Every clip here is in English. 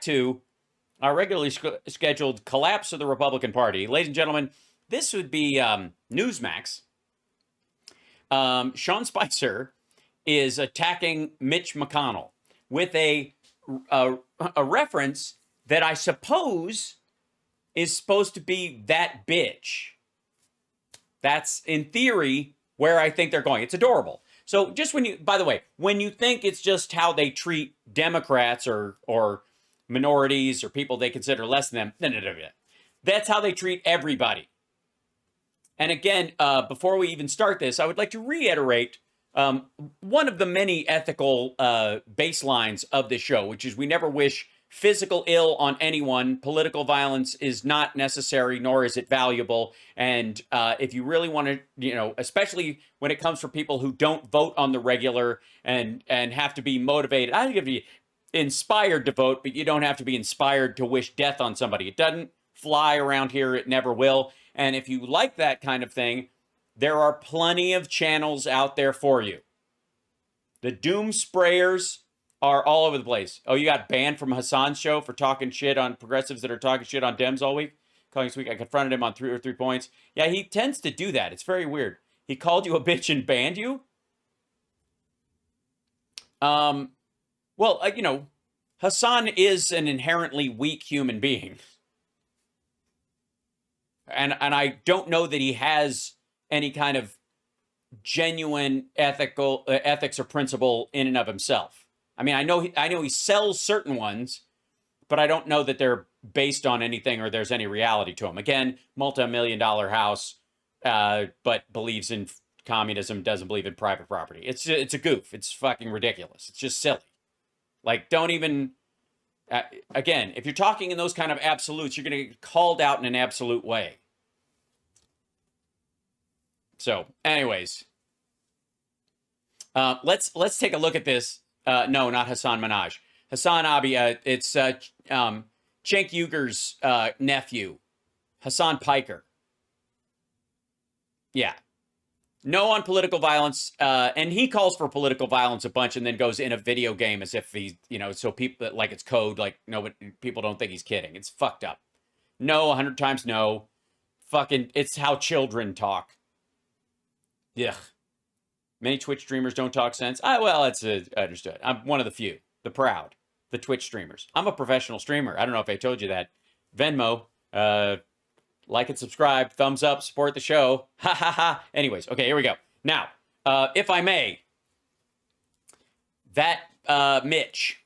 to our regularly scheduled collapse of the Republican Party. Ladies and gentlemen, this would be Newsmax. Sean Spicer is attacking Mitch McConnell with a reference that I suppose is supposed to be that bitch. That's, in theory, where I think they're going. It's adorable. So just when you, by the way, when you think it's just how they treat Democrats or minorities or people they consider less than them, no. That's how they treat everybody. And again, before we even start this, I would like to reiterate one of the many ethical baselines of this show, which is we never wish physical ill on anyone. Political violence is not necessary, nor is it valuable. And if you really want to, especially when it comes from people who don't vote on the regular and have to be motivated, I think it'd be inspired to vote, but you don't have to be inspired to wish death on somebody. It doesn't fly around here. It never will. And if you like that kind of thing, there are plenty of channels out there for you. The doom sprayers are all over the place. Oh, you got banned from Hassan's show for talking shit on progressives that are talking shit on Dems all week? Calling this week, I confronted him on 3 points. Yeah, he tends to do that. It's very weird. He called you a bitch and banned you? Well, Hassan is an inherently weak human being. And I don't know that he has any kind of genuine ethics or principle in and of himself. I mean, I know he sells certain ones, but I don't know that they're based on anything or there's any reality to them. Again, multi-million-dollar house, but believes in communism, doesn't believe in private property. It's a goof. It's fucking ridiculous. It's just silly. Like, don't even... again, if you're talking in those kind of absolutes, you're going to get called out in an absolute way. So, anyways, let's take a look at this. No, not Hassan Minhaj. Hassan Abi. It's Cenk Uyghur's nephew, Hassan Piker. Yeah. No on political violence, and he calls for political violence a bunch and then goes in a video game as if he's, so people, like it's code, like people don't think he's kidding. It's fucked up. No, 100 times no. Fucking, it's how children talk. Yeah. Many Twitch streamers don't talk sense. Well, it's understood. I'm one of the few, the proud, the Twitch streamers. I'm a professional streamer. I don't know if I told you that. Venmo, like and subscribe, thumbs up, support the show. Ha ha ha. Anyways, okay, here we go. Now, if I may, that Mitch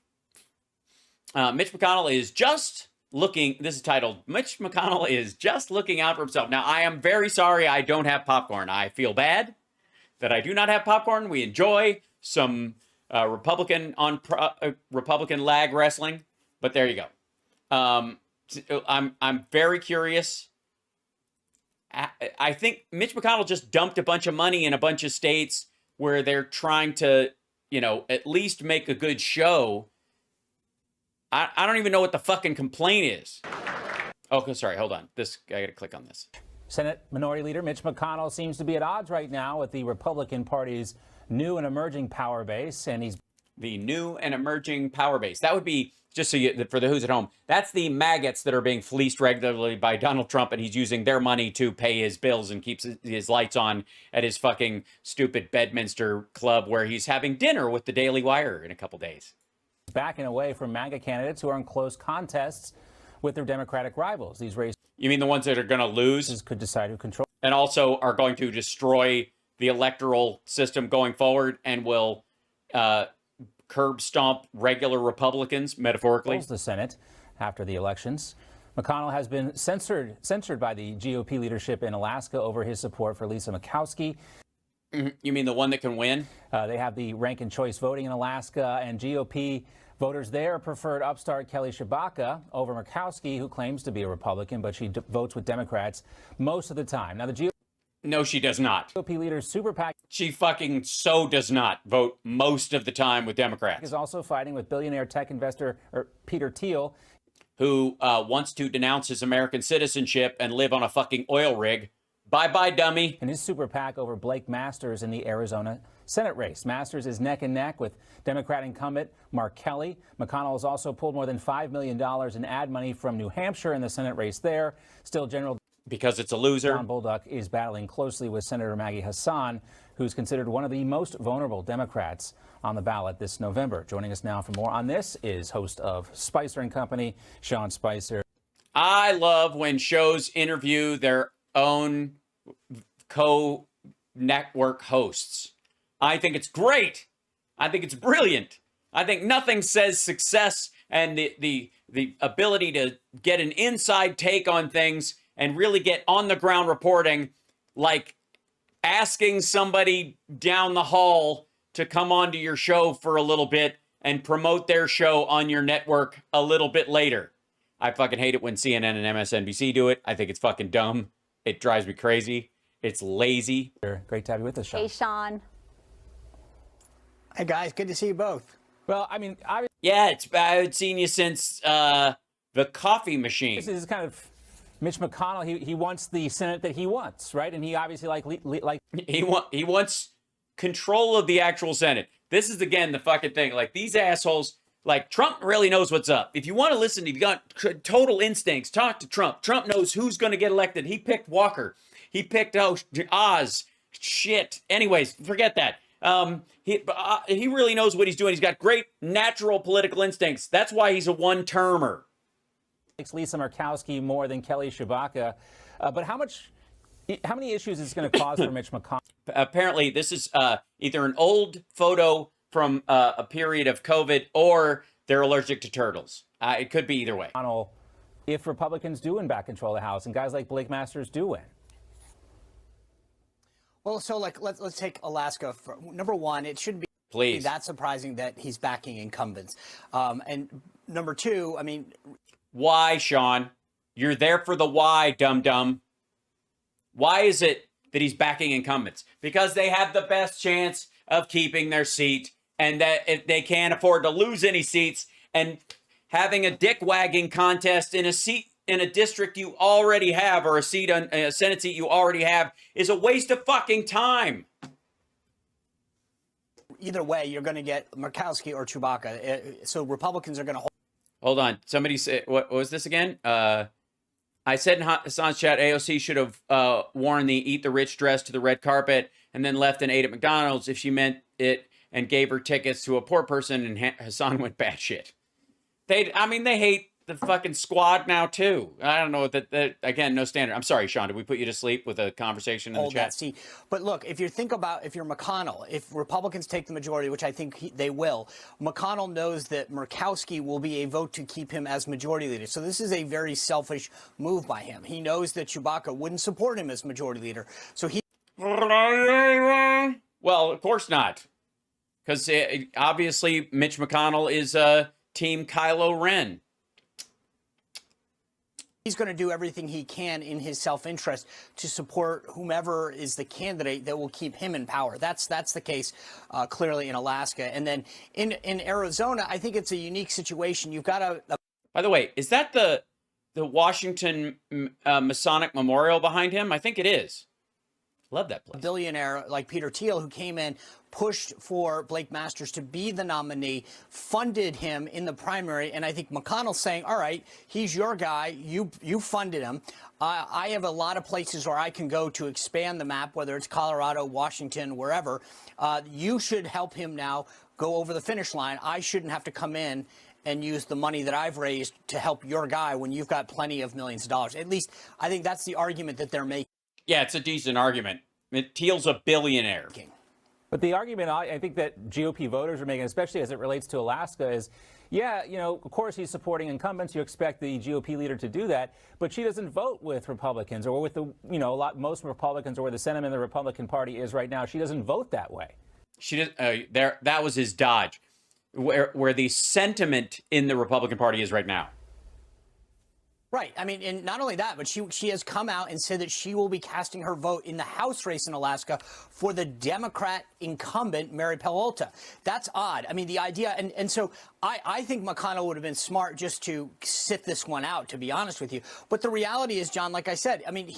McConnell is just looking, this is titled, Mitch McConnell is just looking out for himself. Now, I am very sorry I don't have popcorn. I feel bad that I do not have popcorn. We enjoy some Republican lag wrestling, but there you go. I'm very curious. I think Mitch McConnell just dumped a bunch of money in a bunch of states where they're trying to, at least make a good show. I don't even know what the fucking complaint is. Okay, sorry, hold on. I gotta click on this. Senate Minority Leader Mitch McConnell seems to be at odds right now with the Republican Party's new and emerging power base, and he's... The new and emerging power base. That would be, just so you, for the who's at home, that's the maggots that are being fleeced regularly by Donald Trump, and he's using their money to pay his bills and keeps his lights on at his fucking stupid Bedminster club where he's having dinner with the Daily Wire in a couple days. Backing away from MAGA candidates who are in close contests with their Democratic rivals. These races... You mean the ones that are going to lose? ...could decide who controls... And also are going to destroy the electoral system going forward and will curb stomp regular Republicans, metaphorically. ...the Senate after the elections. McConnell has been censored by the GOP leadership in Alaska over his support for Lisa Murkowski. You mean the one that can win? They have the rank and choice voting in Alaska, and GOP voters there preferred upstart Kelly Tshibaka over Murkowski, who claims to be a Republican, but she votes with Democrats most of the time. Now, the GOP... No, she does not. GOP leader's super PAC... She fucking so does not vote most of the time with Democrats. ...is also fighting with billionaire tech investor Peter Thiel, who wants to denounce his American citizenship and live on a fucking oil rig. Bye-bye, dummy. And his super PAC over Blake Masters in the Arizona Senate race. Masters is neck and neck with Democrat incumbent Mark Kelly. McConnell has also pulled more than $5 million in ad money from New Hampshire in the Senate race there. Still, General Because it's a loser. John Bolduc is battling closely with Senator Maggie Hassan, who's considered one of the most vulnerable Democrats on the ballot this November. Joining us now for more on this is host of Spicer and Company, Sean Spicer. I love when shows interview their own co-network hosts. I think it's great. I think it's brilliant. I think nothing says success and the ability to get an inside take on things and really get on the ground reporting, like asking somebody down the hall to come onto your show for a little bit and promote their show on your network a little bit later. I fucking hate it when CNN and MSNBC do it. I think it's fucking dumb. It drives me crazy. It's lazy. Great to have you with us, Sean. Hey, Sean. Hey, guys. Good to see you both. Well, I mean, obviously, Yeah, I haven't seen you since the coffee machine. this is kind of Mitch McConnell. He wants the Senate that he wants, right? And he obviously like He wants control of the actual Senate. This is, again, the fucking thing. Like, these assholes, like, Trump really knows what's up. If you want to listen, if you got total instincts, talk to Trump. Trump knows who's going to get elected. He picked Walker. He picked Oz. Shit. Anyways, forget that. He really knows what he's doing. He's got great natural political instincts. That's why he's a one-termer. likes Lisa Murkowski more than Kelly Tshibaka. But how many issues is it going to cause for Mitch McConnell? Apparently, this is either an old photo from a period of COVID or they're allergic to turtles. It could be either way. If Republicans do win back control of the House and guys like Blake Masters do win. Well, so let's take Alaska. Number one, it shouldn't be that surprising that he's backing incumbents. And number two, I mean, why, Sean? You're there for the why, dum-dum. Why is it that he's backing incumbents? Because they have the best chance of keeping their seat, and that if they can't afford to lose any seats, and having a dick-wagging contest in a seat in a district you already have, or a seat on a Senate seat you already have, is a waste of fucking time. either way, you're going to get Murkowski or Tshibaka. So Republicans are going to hold. Hold on. Somebody said, what was this again? I said in Hassan's chat, AOC should have worn the Eat the Rich dress to the red carpet and then left and ate at McDonald's if she meant it and gave her tickets to a poor person, and Hassan went batshit. They hate the fucking squad now, too. I don't know that again, no standard. I'm sorry, Sean, did we put you to sleep with a conversation in the chat? That seat. But look, if you're McConnell, if Republicans take the majority, which I think they will, McConnell knows that Murkowski will be a vote to keep him as majority leader. So this is a very selfish move by him. He knows that Tshibaka wouldn't support him as majority leader. So he. Well, of course not. Because obviously Mitch McConnell is Team Kylo Ren. He's going to do everything he can in his self-interest to support whomever is the candidate that will keep him in power. That's the case clearly in Alaska. And then in Arizona, I think it's a unique situation. You've got a By the way, is that the Washington Masonic Memorial behind him? I think it is. Love that place. billionaire like Peter Thiel, who came in, pushed for Blake Masters to be the nominee, funded him in the primary. And I think McConnell's saying, all right, he's your guy. You funded him. I have a lot of places where I can go to expand the map, whether it's Colorado, Washington, wherever. You should help him now go over the finish line. I shouldn't have to come in and use the money that I've raised to help your guy when you've got plenty of millions of dollars. At least I think that's the argument that they're making. Yeah, it's a decent argument. Thiel's a billionaire. But the argument I think that GOP voters are making, especially as it relates to Alaska, is, yeah, of course he's supporting incumbents. You expect the GOP leader to do that, but she doesn't vote with Republicans or with most Republicans, or where the sentiment of the Republican Party is right now. She doesn't vote that way. She does. That was his dodge, where the sentiment in the Republican Party is right now. Right. I mean, and not only that, but she has come out and said that she will be casting her vote in the House race in Alaska for the Democrat incumbent, Mary Pelolta. That's odd. I mean, the idea, and so I think McConnell would have been smart just to sit this one out, to be honest with you. But the reality is, John, like I said, I mean,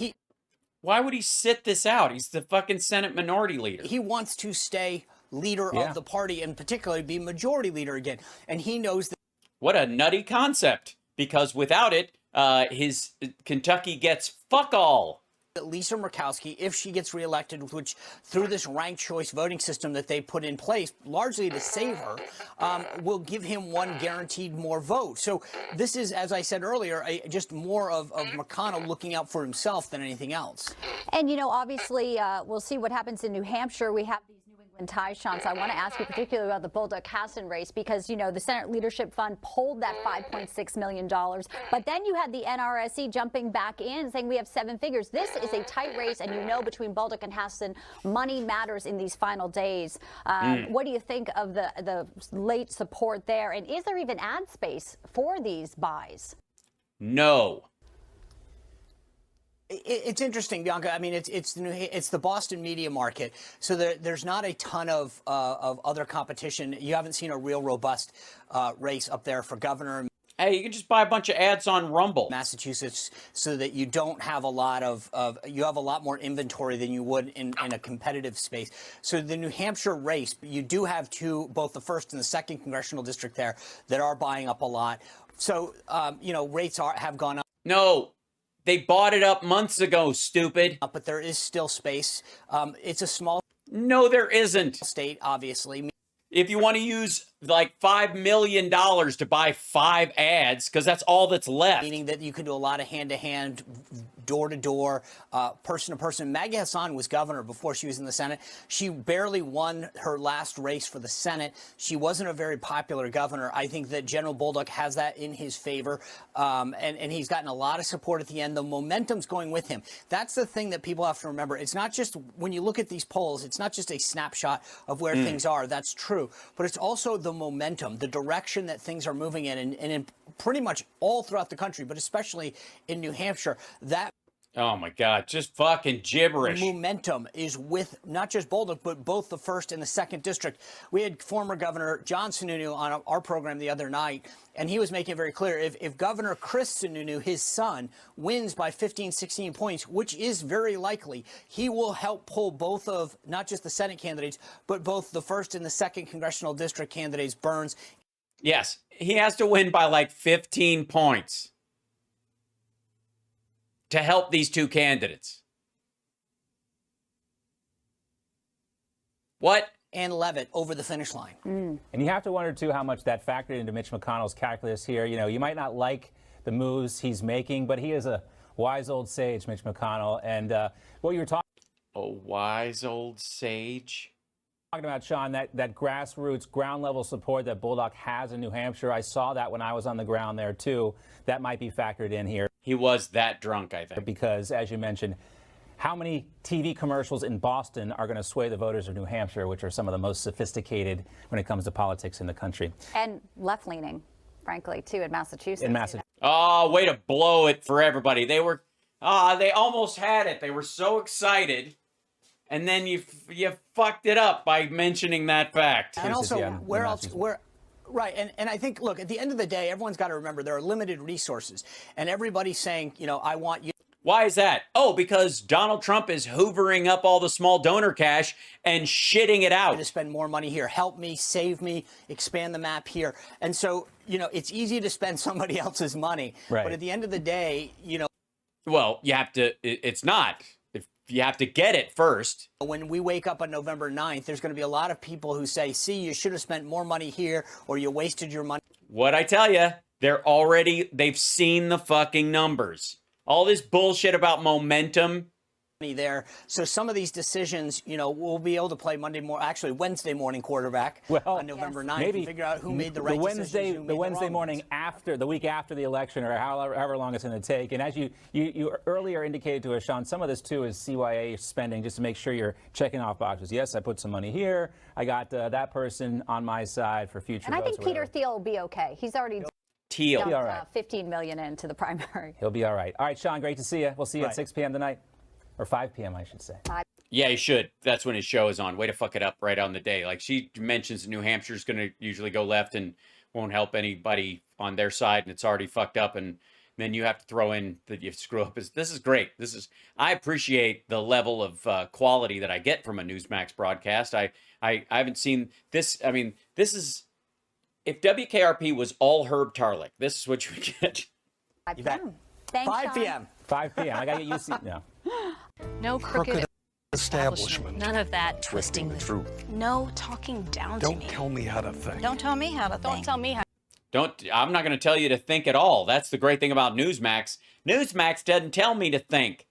why would he sit this out? He's the fucking Senate minority leader. He wants to stay leader of the party, and particularly be majority leader again. And he knows that. What a nutty concept, because without it, his Kentucky gets fuck all. Lisa Murkowski, if she gets reelected, which through this ranked choice voting system that they put in place, largely to save her, will give him one guaranteed more vote. So this is, as I said earlier, just more of McConnell looking out for himself than anything else. And, you know, obviously, we'll see what happens in New Hampshire. We have these New England ties, Sean. So I want to ask you particularly about the Bolduc-Hassan race because, you know, the Senate Leadership Fund pulled that $5.6 million. But then you had the NRSC jumping back in saying we have 7 figures. This is a tight race. And, you know, between Bolduc and Hassan, money matters in these final days. What do you think of the late support there? And is there even ad space for these buys? No. It's interesting, Bianca. I mean, it's the Boston media market, so there's not a ton of other competition. You haven't seen a real robust race up there for governor. Hey, you can just buy a bunch of ads on Rumble. Massachusetts, so that you don't have a lot you have a lot more inventory than you would in a competitive space. So the New Hampshire race, you do have both the 1st and the 2nd congressional district there that are buying up a lot. So, you know, rates have gone up. No. They bought it up months ago, stupid. But there is still space. It's a small. No, there isn't. State, obviously. If you want to use like $5 million to buy 5 ads, because that's all that's left. Meaning that you can do a lot of hand-to-hand, door-to-door, person-to-person. MAGA Hassan was governor before she was in the Senate. She barely won her last race for the Senate. She wasn't a very popular governor. I think that General Bolduc has that in his favor, and he's gotten a lot of support at the end. The momentum's going with him. That's the thing that people have to remember. It's not just, when you look at these polls, it's not just a snapshot of where things are. That's true. But it's also the momentum, the direction that things are moving in, and in pretty much all throughout the country, but especially in New Hampshire, that. Oh, my God, just fucking gibberish. Momentum is with not just Bolduc, but both the 1st and the 2nd district. We had former Governor John Sununu on our program the other night, and he was making it very clear, if Governor Chris Sununu, his son, wins by 15, 16 points, which is very likely, he will help pull both of not just the Senate candidates, but both the 1st and the 2nd congressional district candidates, Burns. Yes, he has to win by like 15 points to help these 2 candidates. What? And Levitt over the finish line. And you have to wonder, too, how much that factored into Mitch McConnell's calculus here. You know, you might not like the moves he's making, but he is a wise old sage, Mitch McConnell. And what you were talking A wise old sage. About, Sean, that grassroots, ground-level support that Bolduc has in New Hampshire, I saw that when I was on the ground there, too. That might be factored in here. He was that drunk, I think. Because, as you mentioned, how many TV commercials in Boston are going to sway the voters of New Hampshire, which are some of the most sophisticated when it comes to politics in the country? And left-leaning, frankly, too, in Massachusetts. In Massachusetts. Oh, way to blow it for everybody. They almost had it. They were so excited. And then you fucked it up by mentioning that fact. And also, right, and I think, look, at the end of the day, everyone's got to remember there are limited resources, and everybody's saying, you know, I want you. Why is that? Oh, because Donald Trump is hoovering up all the small donor cash and shitting it out. To spend more money here, help me, save me, expand the map here. And so, you know, it's easy to spend somebody else's money. Right. But at the end of the day, you know. Well, you have to, it's not. You have to get it first. When we wake up on November 9th, there's going to be a lot of people who say, see, you should have spent more money here, or you wasted your money. What I tell you, they've seen the fucking numbers. All this bullshit about momentum. There. So some of these decisions, you know, we'll be able to play Wednesday morning quarterback on November 9th maybe and figure out who made the right decisions. The Wednesday morning after, the week after the election, or however long it's going to take. And as you earlier indicated to us, Sean, some of this, too, is CYA spending, just to make sure you're checking off boxes. Yes, I put some money here. I got that person on my side for future And I votes. think Peter Thiel will be okay. He's already dumped $15 million into the primary. He'll be all right. All right, Sean, great to see you. We'll see you at 6 p.m. tonight. Or 5 p.m., I should say. Yeah, he should. That's when his show is on. Way to fuck it up right on the day. Like, she mentions New Hampshire's going to usually go left and won't help anybody on their side, and it's already fucked up. And then you have to throw in that you screw up. This is great. I appreciate the level of quality that I get from a Newsmax broadcast. I haven't seen this. I mean, this is, if WKRP was all Herb Tarlick, this is what you would get. You bet. Thanks, 5 Sean. p.m. 5 p.m. I got to get used to no. No crooked establishment. None of that twisting the truth. No talking down to me. Don't tell me how to think. Don't tell me how to think. Don't tell me how. I'm not going to tell you to think at all. That's the great thing about Newsmax. Newsmax doesn't tell me to think.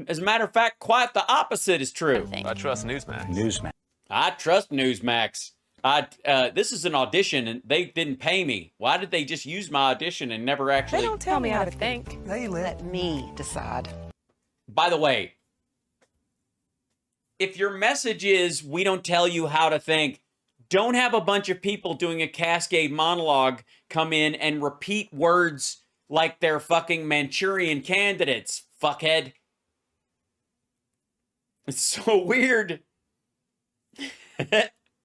As a matter of fact, quite the opposite is true. I trust Newsmax. Newsmax. I trust Newsmax. This is an audition, and they didn't pay me. Why did they just use my audition and never actually... They don't tell me how to think. They Let me decide. By the way, if your message is, we don't tell you how to think, don't have a bunch of people doing a cascade monologue come in and repeat words like they're fucking Manchurian candidates, fuckhead. It's so weird.